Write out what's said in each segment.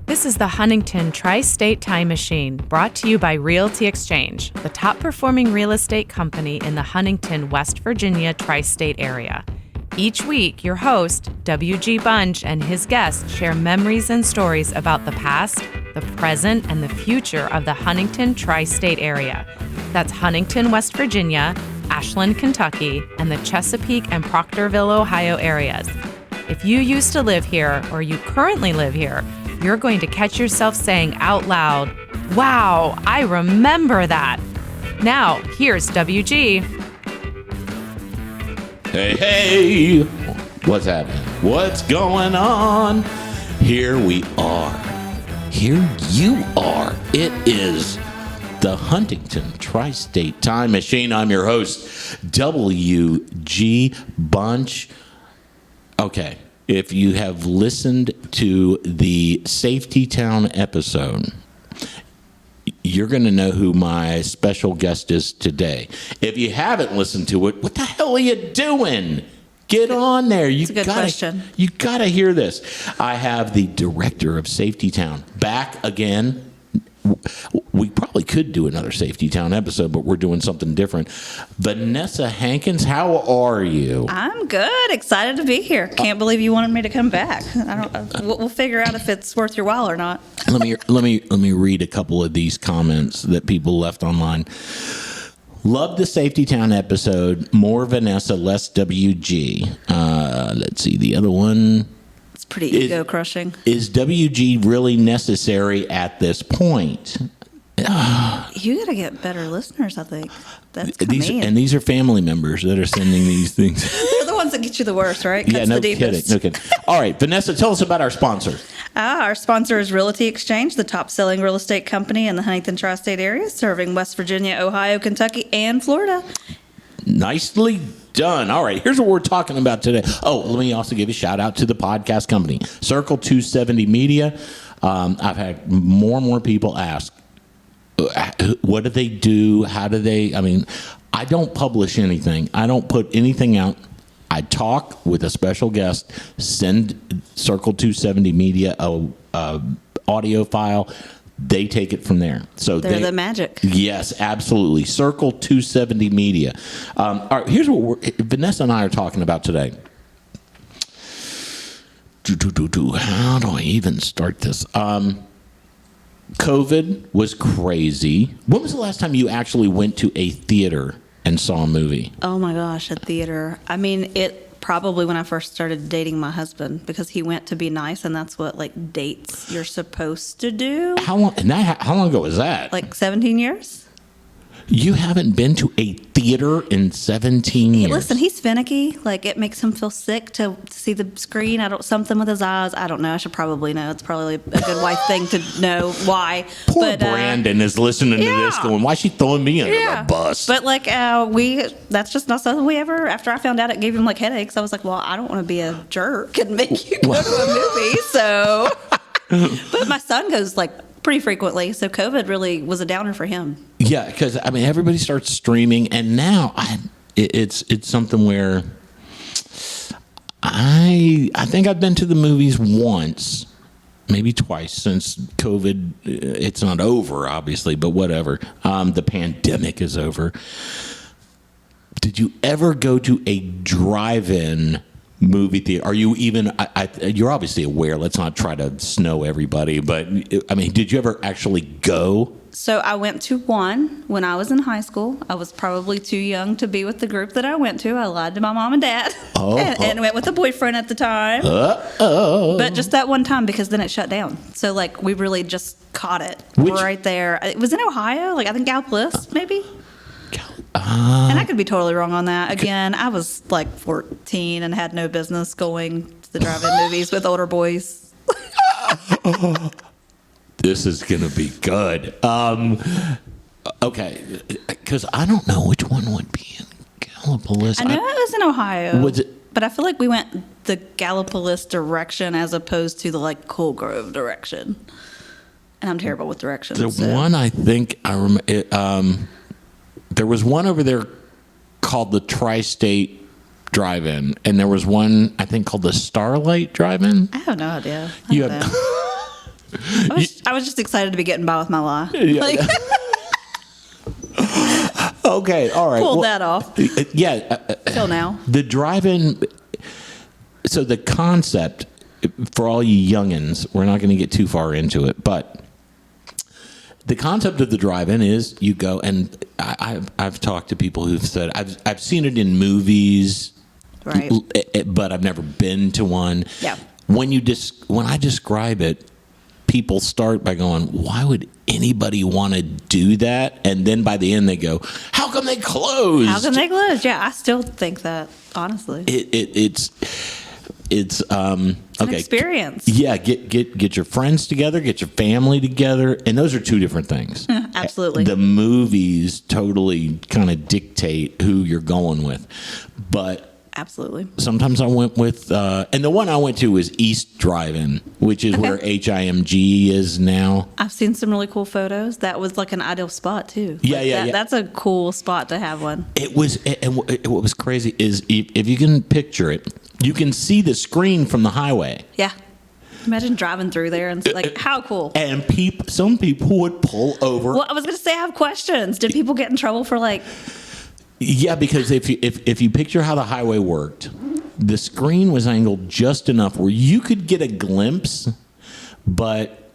This is the Huntington Tri-State Time Machine, brought to you by Realty Exchange, the top-performing real estate company in the Huntington, West Virginia Tri-State area. Each week, your host, W.G. Bunch, and his guests share memories and stories about the past, the present, and the future of the Huntington Tri-State area. That's Huntington, West Virginia, Ashland, Kentucky, and the Chesapeake and Proctorville, Ohio areas. If you used to live here or you currently live here, you're going to catch yourself saying out loud, "Wow, I remember that." Now, here's WG. Hey, what's happening? What's going on? Here we are. Here you are. It is the Huntington Tri-State Time Machine. I'm your host, W.G. Bunch. Okay, if you have listened to the Safety Town episode, you're going to know who my special guest is today. If you haven't listened to it, what the hell are you doing? Get on there. That's a good question. You got to hear this. I have the director of Safety Town back again. We probably could do another Safety Town episode, but we're doing something different. Vanessa Hankins, how are you? I'm good. Excited to be here. Can't believe you wanted me to come back. We'll figure out if it's worth your while or not. Let me read a couple of these comments that people left online. Love the Safety Town episode. More Vanessa, less WG. Let's see the other one. It's pretty ego crushing. Is WG really necessary at this point? You got to get better listeners, I think. That's mean. And these are family members that are sending these things. They're the ones that get you the worst, right? Yeah, no kidding. All right, Vanessa, tell us about our sponsor. Our sponsor is Realty Exchange, the top-selling real estate company in the Huntington Tri-State area, serving West Virginia, Ohio, Kentucky, and Florida. Nicely done. All right, here's what we're talking about today. Oh, let me also give a shout out to the podcast company, Circle 270 Media. I've had more and more people ask, what do they do? How do they? I mean, I don't publish anything. I don't put anything out. I talk with a special guest, send Circle 270 Media a audio file. They take it from there. So they're the magic. Yes, absolutely. Circle 270 Media. All right, here's what Vanessa and I are talking about today. How do I even start this? COVID was crazy. When was the last time you actually went to a theater and saw a movie? Oh my gosh, a theater. I mean, it probably when I first started dating my husband, because he went to be nice, and that's what like dates you're supposed to do. How long ago was that? Like 17 years. You haven't been to a theater in 17 years. Listen, he's finicky. Like, it makes him feel sick to see the screen. Something with his eyes. I don't know. I should probably know. It's probably a good wife thing to know why. Poor Brandon is listening to this going, why is she throwing me under the bus? But, like, that's just not something we ever, after I found out it gave him, like, headaches, I was like, well, I don't want to be a jerk and make you go to a movie, so. But my son goes, like, pretty frequently, so COVID really was a downer for him. Yeah, because I mean everybody starts streaming, and now it's something where I think I've been to the movies once, maybe twice since COVID. It's not over, obviously, but whatever. The pandemic is over. Did you ever go to a drive-in movie theater? Are you even? You're obviously aware. Let's not try to snow everybody. But I mean, did you ever actually go? So I went to one when I was in high school. I was probably too young to be with the group that I went to. I lied to my mom and dad and went with a boyfriend at the time. But just that one time, because then it shut down. So like we really just caught it right there. It was in Ohio. Like I think Gallipolis, maybe. And I could be totally wrong on that. Again, I was like 14 and had no business going to the drive-in movies with older boys. This is going to be good. Okay, because I don't know which one would be in Gallipolis. I know it was in Ohio. Was it? But I feel like we went the Gallipolis direction as opposed to the like Cool Grove direction. And I'm terrible with directions. The one I think I remember. There was one over there called the Tristate Drive-In, and there was one I think called the Starlite Drive-In. I have no idea. I was just excited to be getting by with my life. Yeah. Like, Okay, all right. pulled that off. Yeah. Till now. The drive-in. So the concept, for all you youngins, we're not going to get too far into it, but the concept of the drive-in is you go, and I've talked to people who've said I've seen it in movies, Right. but I've never been to one. Yeah. When I describe it, people start by going, "Why would anybody want to do that?" And then by the end, they go, "How come they closed?" How can they close? Yeah, I still think that, honestly. It's An okay. experience. Yeah, get your friends together, get your family together, and those are two different things. Absolutely. The movies totally kind of dictate who you're going with, but Absolutely. sometimes I went with, and the one I went to was East Drive-In, which is where HIMG is now. I've seen some really cool photos. That was like an ideal spot too. Yeah. That's a cool spot to have one. It was, and what was crazy is if you can picture it, you can see the screen from the highway. Yeah. Imagine driving through there and like, how cool. And some people would pull over. Well, I was going to say I have questions. Did people get in trouble for like? Yeah, because if you picture how the highway worked, the screen was angled just enough where you could get a glimpse. But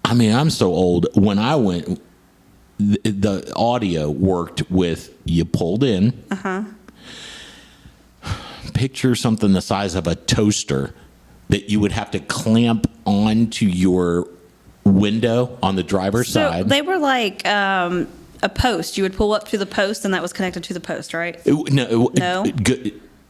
I mean, I'm so old. When I went, the audio worked with you pulled in. Picture something the size of a toaster that you would have to clamp onto your window on the driver's side. So they were like a post. You would pull up to the post, and that was connected to the post, right? No.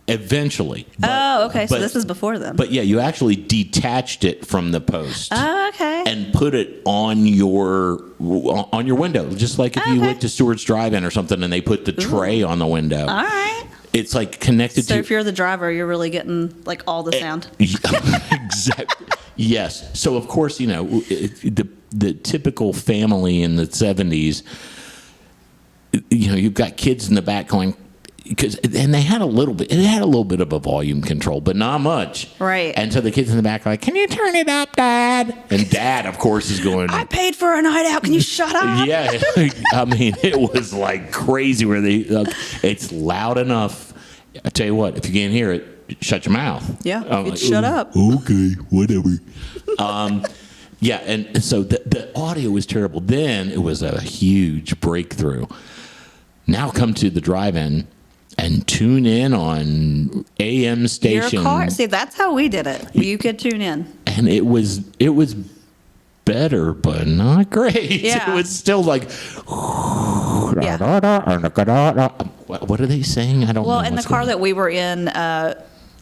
Eventually. Oh, okay. So but- this is before then. But yeah, you actually detached it from the post. Oh, okay. And put it on your window, just like if you Okay. went to Stewart's Drive-In or something, and they put the tray on the window. All right. It's like connected So to. if you're the driver, you're really getting like all the sound. Exactly. Yes. So of course, the typical family in the 70s. You've got kids in the back going. And they had a little bit. It had a little bit of a volume control, but not much. Right. And so the kids in the back are like, "Can you turn it up, Dad?" And Dad, of course, is going. I paid for a night out. Can you shut up? Yeah, I mean, it was like crazy. Where it's loud enough. I tell you what, if you can't hear it, shut your mouth. Yeah, shut up. Okay, whatever. Yeah, and so the audio was terrible. Then it was a huge breakthrough. Now come to the drive-in. And tune in on AM station. Your car. See, that's how we did it. You could tune in. And it was better, but not great. Yeah. It was still like. Yeah. What are they saying? I don't know. Well, in the car that we were in, I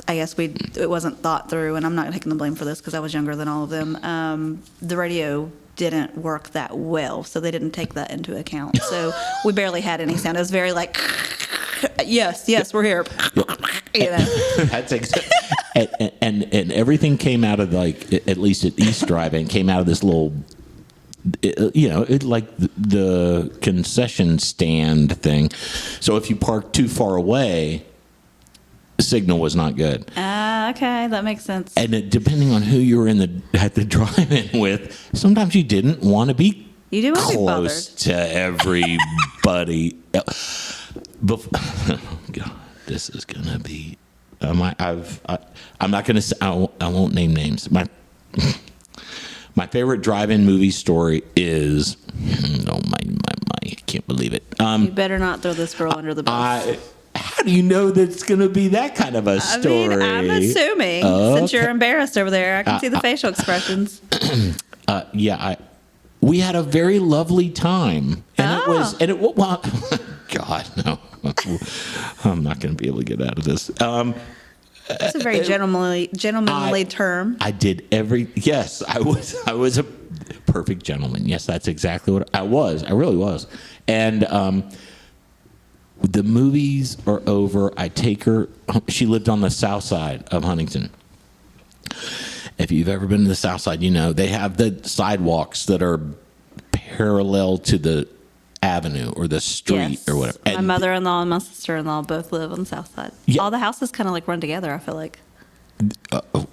guess it wasn't thought through, and I'm not taking the blame for this because I was younger than all of them. The radio didn't work that well, so they didn't take that into account. So we barely had any sound. It was very like. Yes, we're here. That's exactly. And everything came out of like, at least at East Drive-In, came out of this little, like the concession stand thing. So if you parked too far away, the signal was not good. Okay, that makes sense. And depending on who you were at the drive-in with, sometimes you didn't want to be You do want to be close bothered. to everybody. God, this is gonna be. I'm not gonna say. I won't name names. My favorite drive-in movie story is. Oh my! I can't believe it. You better not throw this girl under the bus. How do you know that it's gonna be that kind of a story? I mean, I'm assuming since you're embarrassed over there. I can see the facial expressions. We had a very lovely time, and it was. Well, God, no, I'm not going to be able to get out of this. It's a very gentlemanly term. I did yes, I was a perfect gentleman. Yes, that's exactly what I was. I really was. And the movies are over. I take her. She lived on the south side of Huntington. If you've ever been to the south side, they have the sidewalks that are parallel to the avenue or the street or whatever. My mother-in-law and my sister-in-law both live on the south side. Yeah. All the houses kind of like run together, I feel like.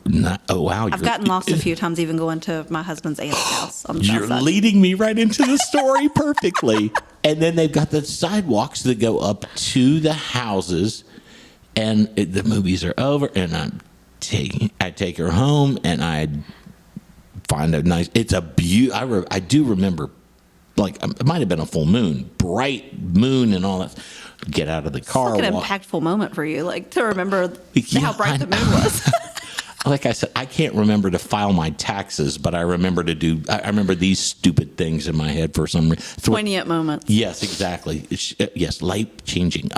wow. I've gotten lost a few times even going to my husband's aunt's house on the south You're side. leading me right into the story perfectly. And then they've got the sidewalks that go up to the houses, and the movies are over, and I take her home, and I find a nice. It's a I do remember, like, it might have been a full moon, bright moon, and all that. Get out of the car. It's like an impactful moment for you, like to remember how bright the moon was. Like I said, I can't remember to file my taxes, but I remember I remember these stupid things in my head for some reason. Poignant moments. Yes, exactly. Yes, life changing.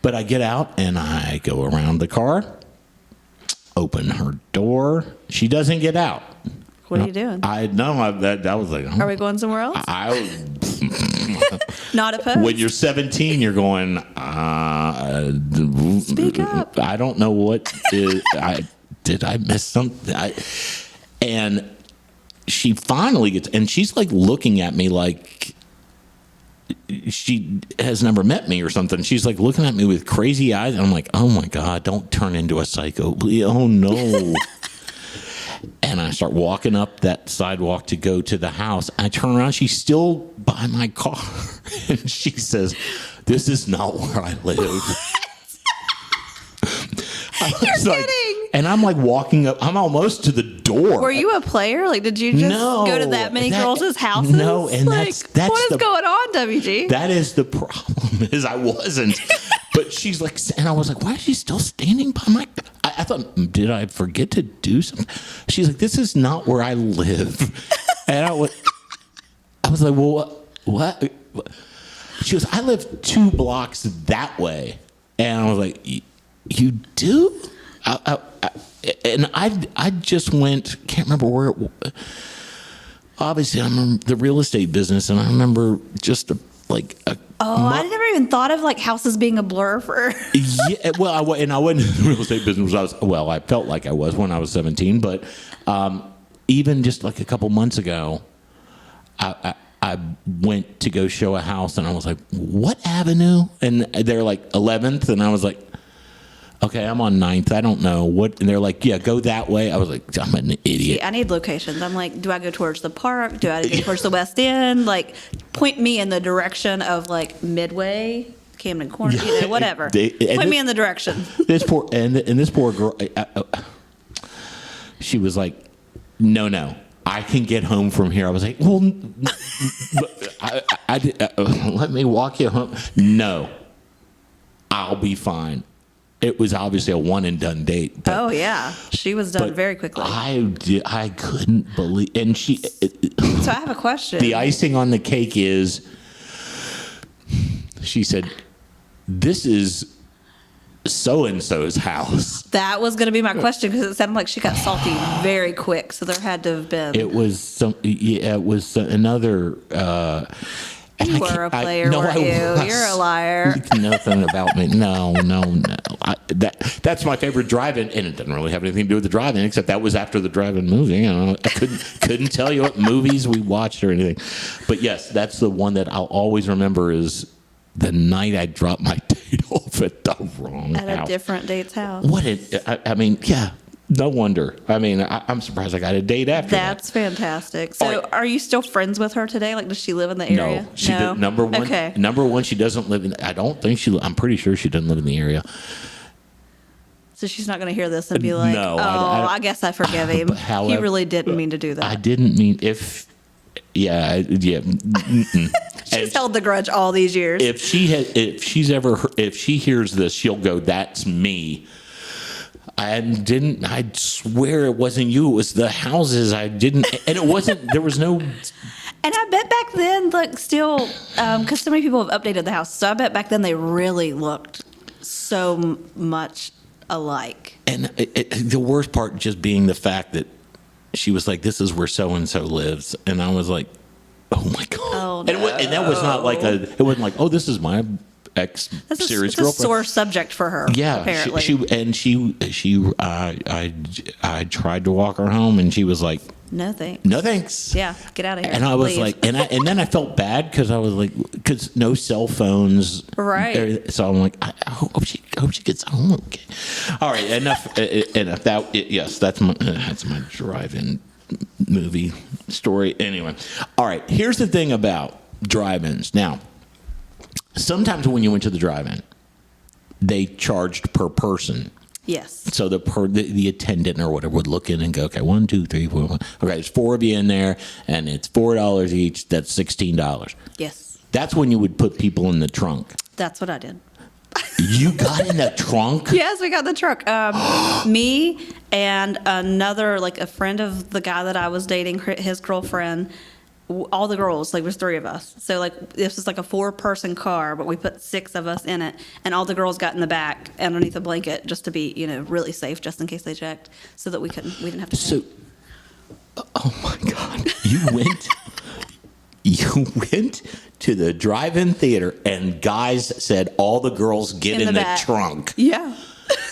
But I get out and I go around the car, open her door. She doesn't get out. What are you doing? I know that was like. Are we going somewhere else? Not opposed. When you're 17, you're going. Speak up. I don't know what. Did I miss something? And she finally gets, and she's like looking at me like she has never met me or something. She's like looking at me with crazy eyes, and I'm like, oh my God, don't turn into a psycho. Oh no. And I start walking up that sidewalk to go to the house. I turn around. She's still by my car. And she says, "This is not where I live." You're kidding. And I'm like walking up. I'm almost to the door. Were you a player? Like, did you just go to that many girls' houses? No, and like, that's what is going on, WG? That is the problem. Is I wasn't. But she's like, and I was like, why is she still standing by my? I thought, did I forget to do something? She's like, this is not where I live. And I was like, well, what? She goes, I live 2 blocks that way. And I was like, you do? And I just went, can't remember where it was. Obviously, I'm in the real estate business, and I remember just I never even thought of like houses being a blur for. Yeah, well, I wasn't in the real estate business. I felt like I was when I was 17, but even just like a couple months ago, I went to go show a house, and I was like, "What avenue?" And they're like 11th, and I was like, "Okay, I'm on 9th. I don't know what." And they're like, "Yeah, go that way." I was like, "I'm an idiot." See, I need locations. I'm like, do I go towards the park? Do I go towards the West End? Like, point me in the direction of like Midway, Camden Corner, whatever. Point me in the direction. This poor girl, she was like, "No, I can get home from here." I was like, "Well, let me walk you home." No, I'll be fine. It was obviously a one and done date. But, oh yeah, she was done very quickly. I couldn't believe, and she. So I have a question. The icing on the cake is, she said, "This is so and so's house." That was going to be my question because it sounded like she got salty very quick. So there had to have been. It was it was another. You were a player, weren't you? You're a liar. Nothing about me. No. That's my favorite drive-in, and it doesn't really have anything to do with the drive-in, except that was after the drive-in movie. I couldn't tell you what movies we watched or anything. But yes, that's the one that I'll always remember is the night I dropped my date off at the wrong house. At a different date's house. Yeah. No wonder. I mean, I'm surprised I got a date after that. That's fantastic. So, are you still friends with her today? Like, does she live in the area? No, she did, number one. Okay. Number one, she doesn't live in. I don't think she. I'm pretty sure she doesn't live in the area. So she's not going to hear this and be like, no, I guess I forgive him. However, he really didn't mean to do that. I didn't mean if. Yeah. She's held the grudge all these years. If she hears this, she'll go, "That's me." I swear it wasn't you. It was the houses. And it wasn't, there was no. And I bet back then, like, still, because so many people have updated the house. So I bet back then they really looked so much alike. And the worst part just being the fact that she was like, "This is where so-and-so lives." And I was like, oh my God. Oh, no. And that was not like it wasn't like, "Oh, this is my ex-series It's a girlfriend. sore subject for her. Yeah, apparently. I tried to walk her home, and she was like, No thanks. "No thanks." Yeah, get out of here. And I was Leave. like, and then I felt bad because I was like, because no cell phones, Right? So I'm like, I hope she gets home okay. All right, enough. Yes, that's my drive-in movie story. Anyway, all right. Here's the thing about drive-ins. Now, sometimes when you went to the drive-in, they charged per person. Yes. So the attendant or whatever would look in and go, okay, 1, 2, 3, 4. Okay, there's 4 of you in there, and it's $4 each. That's $16. Yes. That's when you would put people in the trunk. That's what I did. You got in the trunk? Yes, we got in the truck. Me and another, like a friend of the guy that I was dating, his girlfriend. All the girls, like, there's 3 of us. So, like, this was like a 4-person car, but we put 6 of us in it. And all the girls got in the back underneath a blanket just to be, really safe, just in case they checked, so that we didn't have to pay. So, oh my God. You went to the drive-in theater, and guys said, all the girls get in the trunk. Yeah.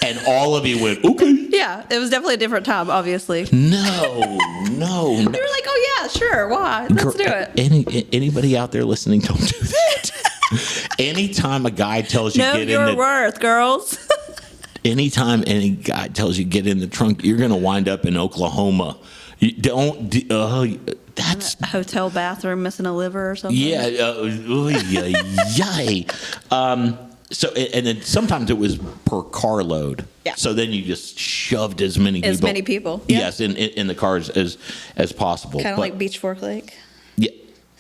And all of you went, okay. Yeah, it was definitely a different time, obviously. No. They were like, oh, yeah, sure, why? Let's do it. Anybody out there listening, don't do that. Anytime a guy tells you know get in your the worth, girls. anytime any guy tells you get in the trunk, you're going to wind up in Oklahoma. You don't. That's a hotel bathroom missing a liver or something. Yeah. Yay. So, and then sometimes it was per carload. Yeah. So then you just shoved as many people. Yeah. Yes, in the cars as possible. Kind of like Beach Fork Lake. Yeah.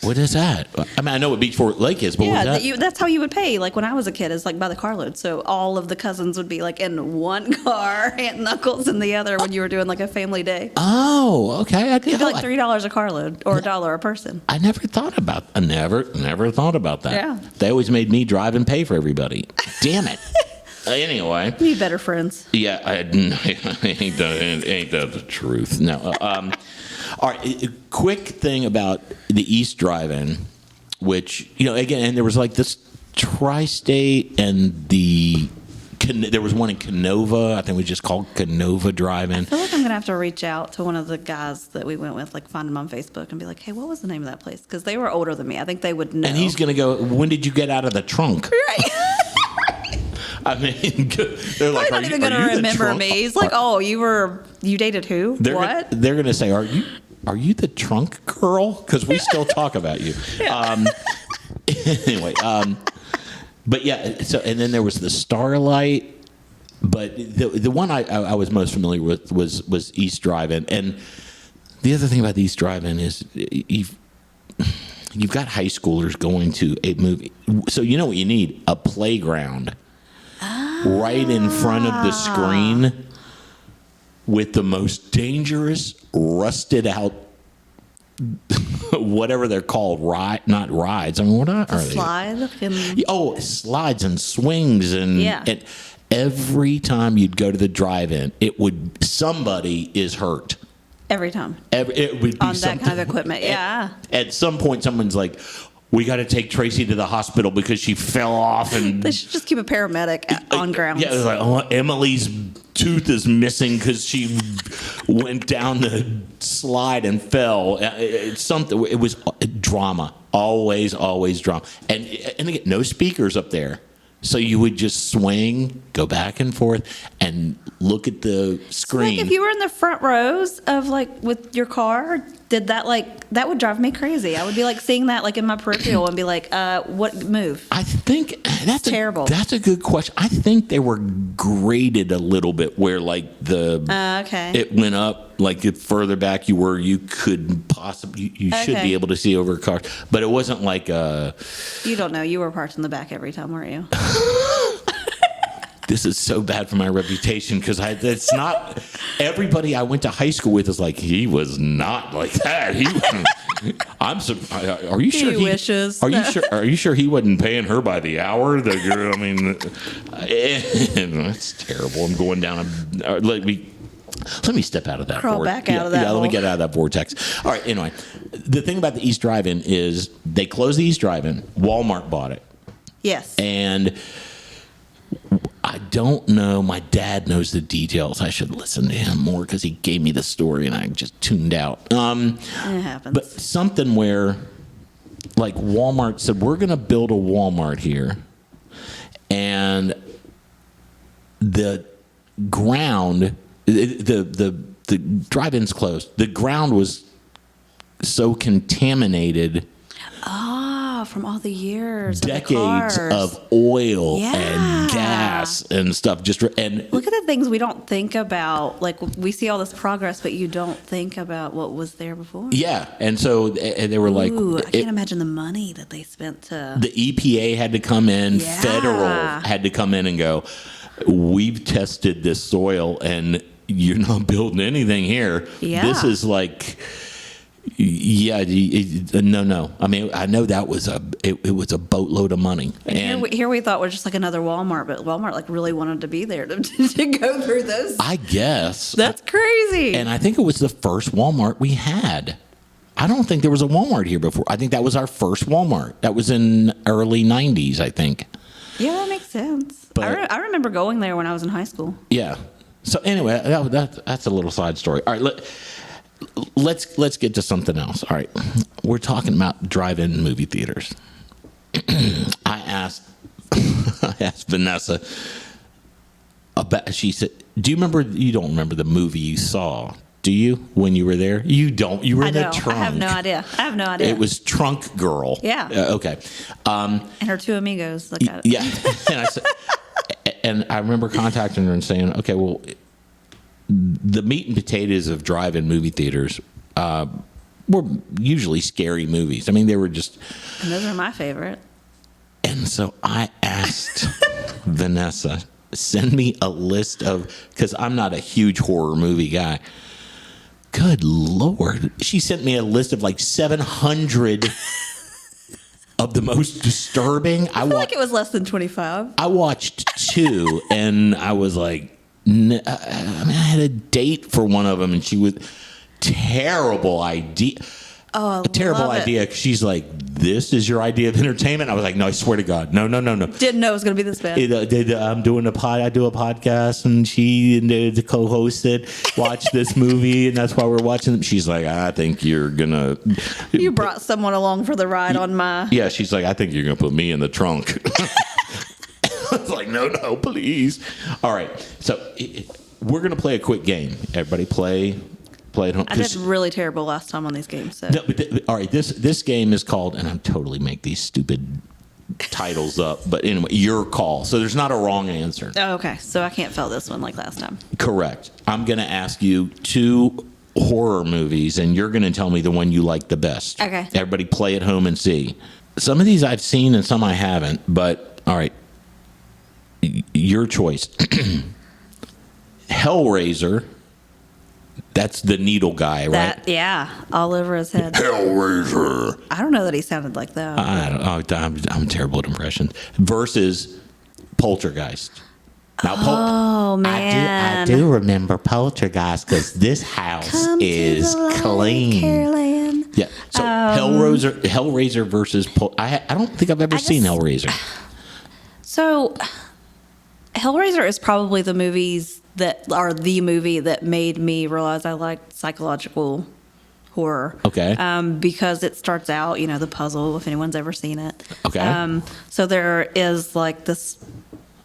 What is that? I mean, I know what Beach Fork Lake is, but what is that? That's how you would pay. Like when I was a kid, it's like by the carload. So all of the cousins would be like in one car, aunt and uncles in the other when you were doing like a family day. Oh, okay. It'd be like $3 a carload or $1 a person. I never thought about that. Yeah. They always made me drive and pay for everybody. Damn it. Anyway. Need better friends. Yeah, ain't that the truth? No. All right, a quick thing about the East Drive-In, which, again, and there was like this Tristate and there was one in Kenova. I think we just called Kenova Drive-In. I feel like I'm going to have to reach out to one of the guys that we went with, like find them on Facebook and be like, hey, what was the name of that place? Because they were older than me. I think they would know. And he's going to go, when did you get out of the trunk? Right. I mean, they're like, not even going to remember me. He's like, oh, you dated who? What? They're going to say, are you the trunk girl? Because we still talk about you. Yeah. Anyway, but yeah. So and then there was the Starlite, but the one I was most familiar with was East Drive-In. And the other thing about the East Drive-In is you've got high schoolers going to a movie. So you know what you need? A playground. Right in front of the screen with the most dangerous, rusted out, whatever they're called, not rides. I mean, what are they? Slide? Oh, slides and swings. And every time you'd go to the drive-in, somebody is hurt. Every time. It would be on that kind of equipment, yeah. At some point, someone's like, we got to take Tracy to the hospital because she fell off. And they should just keep a paramedic on grounds. Yeah, it was like, oh, Emily's tooth is missing because she went down the slide and fell. It's something. It was drama, always drama. And again, no speakers up there. So you would just swing, go back and forth, and look at the screen. So like if you were in the front rows of with your car, that would drive me crazy. I would be seeing that in my peripheral and be like, what move? I think that's terrible. That's a good question. I think they were graded a little bit where okay. It went up further back you could possibly you should be able to see over cars, but it wasn't like You don't know. You were parked in the back every time, weren't you? This is so bad for my reputation because it's not everybody I went to high school with is like he was not like that. Are you sure he wishes? Are you sure he wasn't paying her by the hour? The girl, I mean, that's terrible. I'm going down. Let me step out of that. Crawl back out of that. Yeah, let me get out of that vortex. All right. Anyway, the thing about the East Drive-In is they closed the East Drive-In. Walmart bought it. Yes. And I don't know. My dad knows the details. I should listen to him more because he gave me the story and I just tuned out. It happens. But something where, like, Walmart said, we're going to build a Walmart here. And the ground, the drive-in's closed. The ground was so contaminated. From all the years, Decades of oil and gas and stuff. And look at the things we don't think about. Like, we see all this progress, but you don't think about what was there before. Yeah, and so they were like, I can't imagine the money that they spent to. The EPA had to come in, federal had to come in and go, we've tested this soil, and you're not building anything here. Yeah. This is like. Yeah, no. I mean, I know that was it was a boatload of money. And here we thought we're just like another Walmart, but Walmart like really wanted to be there to go through this. I guess that's crazy. And I think it was the first Walmart we had. I don't think there was a Walmart here before. I think that was our first Walmart. That was in early '90s, I think. Yeah, that makes sense. But, I remember going there when I was in high school. Yeah. So anyway, that's a little side story. All right. Let's get to something else. All right, we're talking about drive-in movie theaters. I asked Vanessa about. She said, "Do you remember? You don't remember the movie you saw, do you? When you were there, you don't. You were in the trunk. I have no idea. It was Trunk Girl. Yeah. Okay. And her two amigos. Yeah. And I said, and I remember contacting her and saying, "Okay, well." The meat and potatoes of drive-in movie theaters were usually scary movies. I mean, they were just... And those are my favorite. And so I asked Vanessa, send me a list of... Because I'm not a huge horror movie guy. Good Lord. She sent me a list of like 700 of the most disturbing. I feel like it was less than 25. I watched 2, and I was like... I mean, I had a date for one of them, and she was terrible idea. Oh, terrible idea. She's like, "This is your idea of entertainment." I was like, "No, I swear to God, no." Didn't know it was going to be this bad. I'm doing I do a podcast, and she the co-host it. Watch this movie, and that's why we're watching them. She's like, "I think you're gonna." You brought someone along for the ride on my. Yeah, she's like, "I think you're gonna put me in the trunk." I was like, no, please. All right. So we're going to play a quick game. Everybody play at home. I did really terrible last time on these games. So. No, all right. This game is called, and I'm totally make these stupid titles up, but anyway, your call. So there's not a wrong answer. Oh, okay. So I can't fail this one like last time. Correct. I'm going to ask you 2 horror movies, and you're going to tell me the one you like the best. Okay. Everybody play at home and see. Some of these I've seen and some I haven't, but all right. Your choice. Hellraiser. That's the needle guy, right? Yeah, all over his head. Hellraiser. I don't know that he sounded like that. I'm terrible at impressions. Versus Poltergeist. Now, man. I do remember Poltergeist because this house is clean. Yeah. So Hellraiser versus I don't think I've ever seen Hellraiser. So. Hellraiser is probably the movie that made me realize I liked psychological horror. Okay. Because it starts out, the puzzle, if anyone's ever seen it. Okay. So there is like this.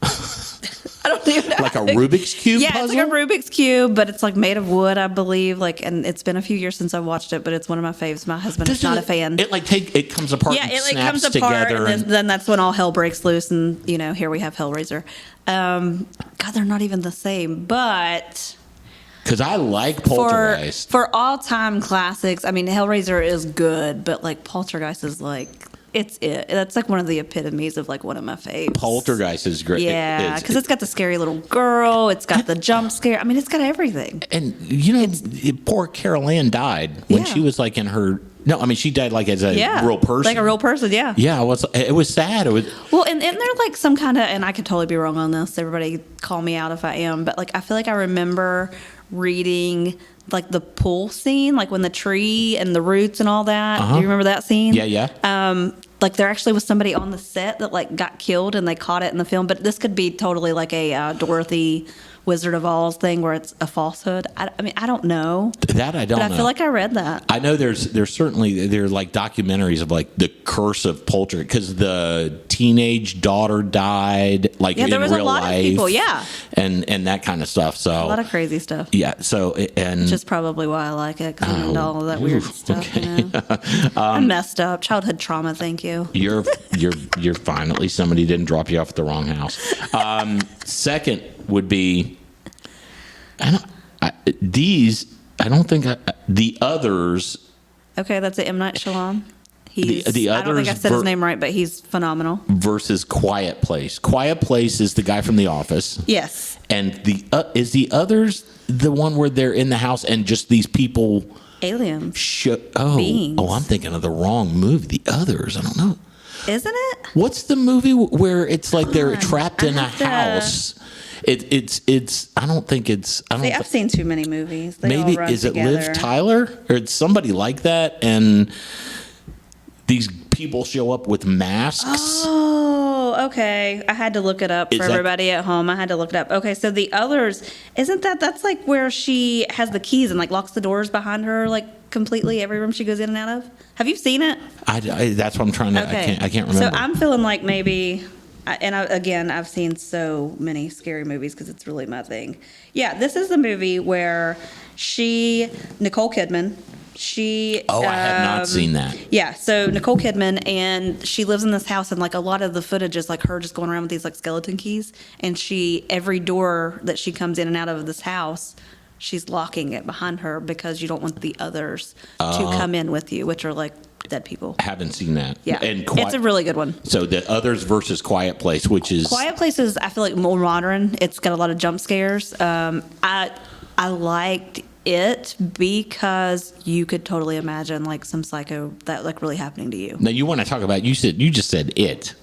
I don't even know. Like a Rubik's Cube puzzle? It's like a Rubik's Cube, but it's like made of wood, I believe. And it's been a few years since I watched it, but it's one of my faves. My husband is not a fan. It comes apart and snaps comes apart, together. And then that's when all hell breaks loose, and here we have Hellraiser. God, they're not even the same, but because I like Poltergeist. For all-time classics, I mean, Hellraiser is good, but like Poltergeist is like that's like one of the epitomes of like one of my faves. Poltergeist is great. Yeah, because it's got the scary little girl. It's got the jump scare. I mean, it's got everything. And poor Carol Ann died when she was like in her. No, I mean she died like as a real person. Like a real person. Yeah. Yeah, it was sad. It was. Well, and they're like some kind of, and I could totally be wrong on this. Everybody call me out if I am, but like I feel like I remember reading like the pool scene, like when the tree and the roots and all that. Do you remember that scene? Yeah. like there actually was somebody on the set that like got killed and they caught it in the film. But this could be totally like a Dorothy Wizard of Oz thing where it's a falsehood. I mean, I don't know. That I don't know. But I feel like I read that. I know there's certainly like documentaries of like the curse of poultry because the teenage daughter died like in there was real a lot life. Of people, yeah. And that kind of stuff. So A lot of crazy stuff. Yeah. So and which is probably why I like it because I'm into all of that weird stuff. Okay. You know? I'm messed up. Childhood trauma. Thank you. You're fine. At least somebody didn't drop you off at the wrong house. Second would be, the Others. Okay, that's it. M. Night Shyamalan. The I don't think I Others said his name right, but he's phenomenal. Versus Quiet Place. Quiet Place is the guy from The Office. Yes. And is The Others the one where they're in the house and just these people? Aliens. Beings. I'm thinking of the wrong movie. The Others. I don't know. Isn't it? What's the movie where it's like they're trapped in a house? It's. I don't think it's. I've seen too many movies. They maybe all run is it together. Liv Tyler or it's somebody like that? And these people show up with masks. Oh, okay. I had to look it up for everybody at home. I had to look it up. Okay, so The Others, isn't that's like where she has the keys and like locks the doors behind her like completely every room she goes in and out of? Have you seen it? That's what I'm trying to. Okay. I can't remember. So I'm feeling like maybe. I've seen so many scary movies because it's really my thing. Yeah, this is the movie where Nicole Kidman. I have not seen that. Yeah, so Nicole Kidman, and she lives in this house, and like a lot of the footage is like her just going around with these like skeleton keys, and every door that she comes in and out of this house, she's locking it behind her because you don't want the others to come in with you, which are like dead people. Haven't seen that. Yeah, and it's a really good one. So The Others versus Quiet Place, which is Quiet Place is I feel like more modern. It's got a lot of jump scares. I liked it because you could totally imagine like some psycho that like really happening to you. Now you want to talk about? You just said it.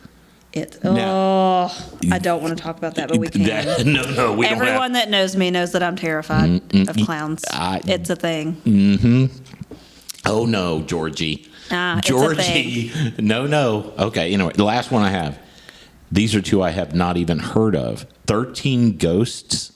I don't want to talk about that, but we can. No, we don't. Everyone that knows me knows that I'm terrified of clowns. It's a thing. Mm-hmm. Oh no, Georgie. Georgie. It's a thing. No. Okay, anyway, the last one I have. These are two I have not even heard of. 13 Ghosts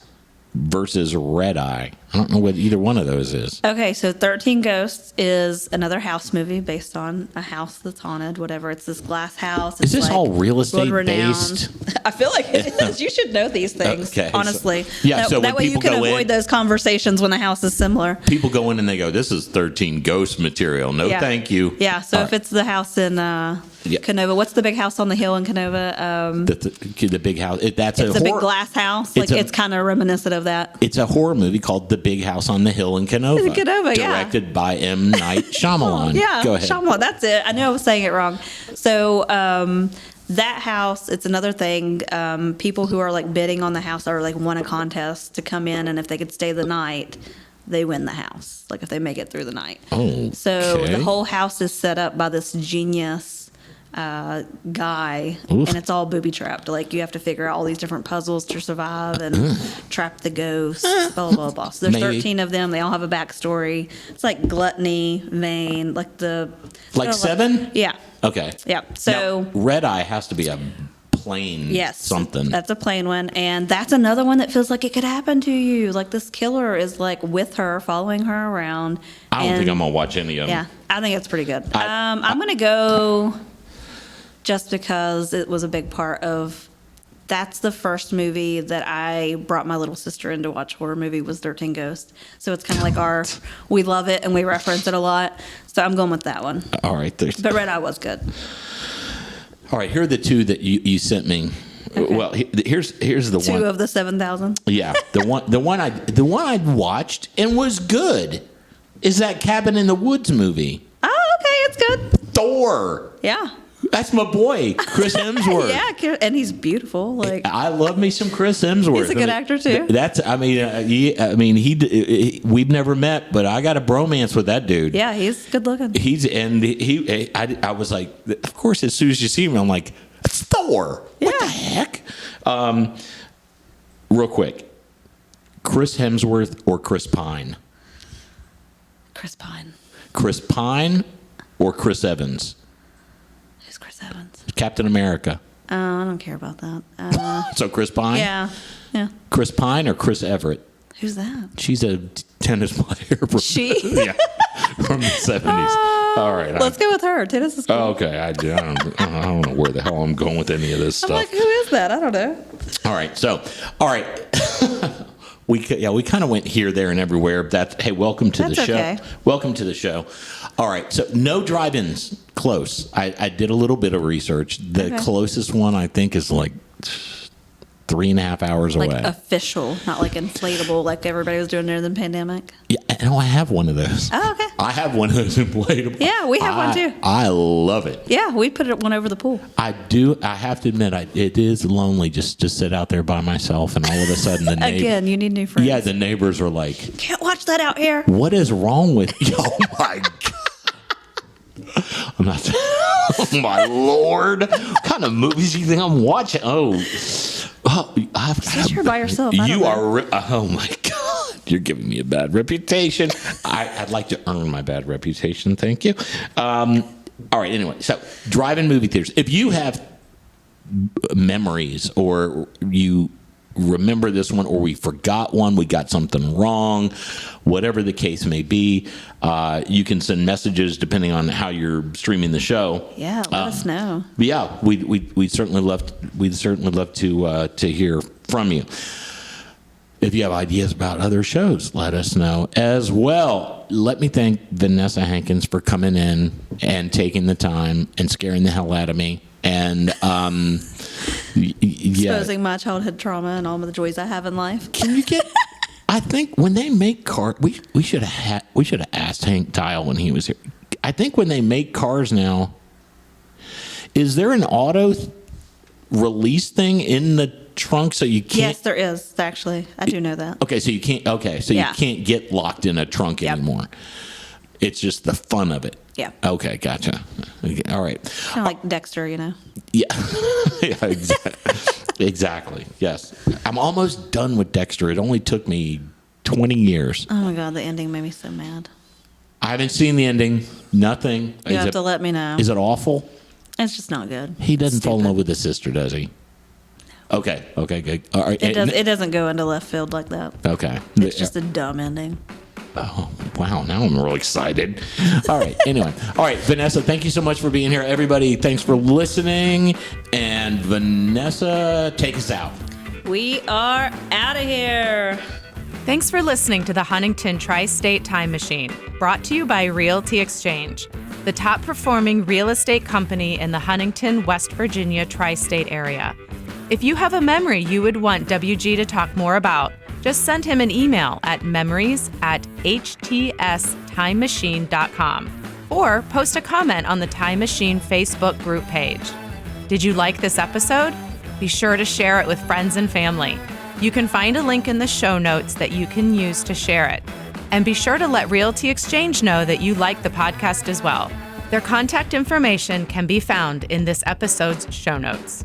versus Red Eye. I don't know what either one of those is. Okay, so 13 Ghosts is another house movie based on a house that's haunted, whatever. It's this glass house. Is this all real estate based? I feel like it is. You should know these things, honestly. So that way you can avoid those conversations when the house is similar. People go in and they go, this is 13 Ghost material. No, thank you. Yeah, so if it's the house in Kenova, what's the big house on the hill in Kenova? The big house. It's a big glass house. It's kind of reminiscent of that. It's a horror movie called The Big House on the Hill in Kenova. Directed by M. Night Shyamalan. Yeah, go ahead. Shyamalan. That's it. I knew I was saying it wrong. So that house, it's another thing. People who are like bidding on the house or like won a contest to come in, and if they could stay the night, they win the house. Like if they make it through the night. Oh. So the whole house is set up by this genius guy. Oof. And it's all booby trapped. Like you have to figure out all these different puzzles to survive and trap the ghosts, blah blah blah. So there's 13 of them. They all have a backstory. It's like gluttony, vain, like Seven. Yeah. Okay. Yeah. So now, Red Eye has to be a plain something. That's a plain one, and that's another one that feels like it could happen to you. Like this killer is like with her, following her around. I don't think I'm gonna watch any of them. Yeah, I think it's pretty good. I'm gonna go. Just because it was a big part of, that's the first movie that I brought my little sister in to watch horror movie was 13 Ghosts. So it's kind of like we love it and we reference it a lot. So I'm going with that one. All right. But Red Eye was good. All right. Here are the two that you sent me. Okay. Well, here's the one. 2 of the 7,000. Yeah. The one I watched and was good is that Cabin in the Woods movie. Oh, okay. It's good. Thor. Yeah. That's my boy, Chris Hemsworth. Yeah, and he's beautiful. Like I love me some Chris Hemsworth. He's a good actor too. We've never met, but I got a bromance with that dude. Yeah, he's good looking. I was like, of course, as soon as you see him, I'm like, it's Thor. Yeah. What the heck? Real quick, Chris Hemsworth or Chris Pine? Chris Pine. Chris Pine or Chris Evans? Who's Chris Evans? Captain America. I don't care about that. So Chris Pine? Yeah. Chris Pine or Chris Everett? Who's that? She's a tennis player. She? Yeah, from the 70s. All right. Let's go with her. Tennis is cool. Okay. I don't know where the hell I'm going with any of this stuff. I'm like, who is that? I don't know. All right. We kind of went here, there, and everywhere. Hey, welcome to the show. Okay. Welcome to the show. All right, so no drive-ins close. I did a little bit of research. The closest one I think is like 3.5 hours away. Like official, not like inflatable, like everybody was doing during the pandemic. Yeah, no, I have one of those. Oh, okay. I have one of those inflatable. Yeah, we have one too. I love it. Yeah, we put one over the pool. I do. I have to admit, it is lonely just to sit out there by myself, and all of a sudden the Again, you need new friends. Yeah, the neighbors are like, can't watch that out here. What is wrong with you? Oh my God. I'm not. Oh my Lord! What kind of movies do you think I'm watching? You're by yourself. You are. Oh my God! You're giving me a bad reputation. I'd like to earn my bad reputation. Thank you. All right. Anyway, so drive-in movie theaters. If you have memories, or you remember this one, or we forgot one, we got something wrong, whatever the case may be, you can send messages depending on how you're streaming the show. Yeah, let us know. Yeah, we'd certainly love to hear from you. If you have ideas about other shows, let us know as well. Let me thank Vanessa Hankins for coming in and taking the time and scaring the hell out of me. And exposing my childhood trauma and all of the joys I have in life. Can you get? I think when they make cars, we should have asked Hank Dial when he was here. I think when they make cars now, is there an auto release thing in the trunk so you can't? Yes, there is actually. I do know that. Okay, so you can't. Okay, so you can't get locked in a trunk anymore. It's just the fun of it. Yeah. Okay, gotcha. Okay, all right. Kind of like Dexter, you know. Yeah. Yeah, exactly. Yes. I'm almost done with Dexter. It only took me 20 years. Oh my God, the ending made me so mad. I haven't seen the ending. Nothing. You have to let me know. Is it awful? It's just not good. He doesn't fall in love with his sister, does he? No. Okay, good. All right. It doesn't go into left field like that. Okay. It's just a dumb ending. Oh, wow. Now I'm real excited. All right. Anyway. All right. Vanessa, thank you so much for being here. Everybody, thanks for listening. And Vanessa, take us out. We are out of here. Thanks for listening to the Huntington Tri-State Time Machine, brought to you by Realty Exchange, the top performing real estate company in the Huntington, West Virginia tri-state area. If you have a memory you would want WG to talk more about, just send him an email at memories@htstimemachine.com or post a comment on the Time Machine Facebook group page. Did you like this episode? Be sure to share it with friends and family. You can find a link in the show notes that you can use to share it. And be sure to let Realty Exchange know that you like the podcast as well. Their contact information can be found in this episode's show notes.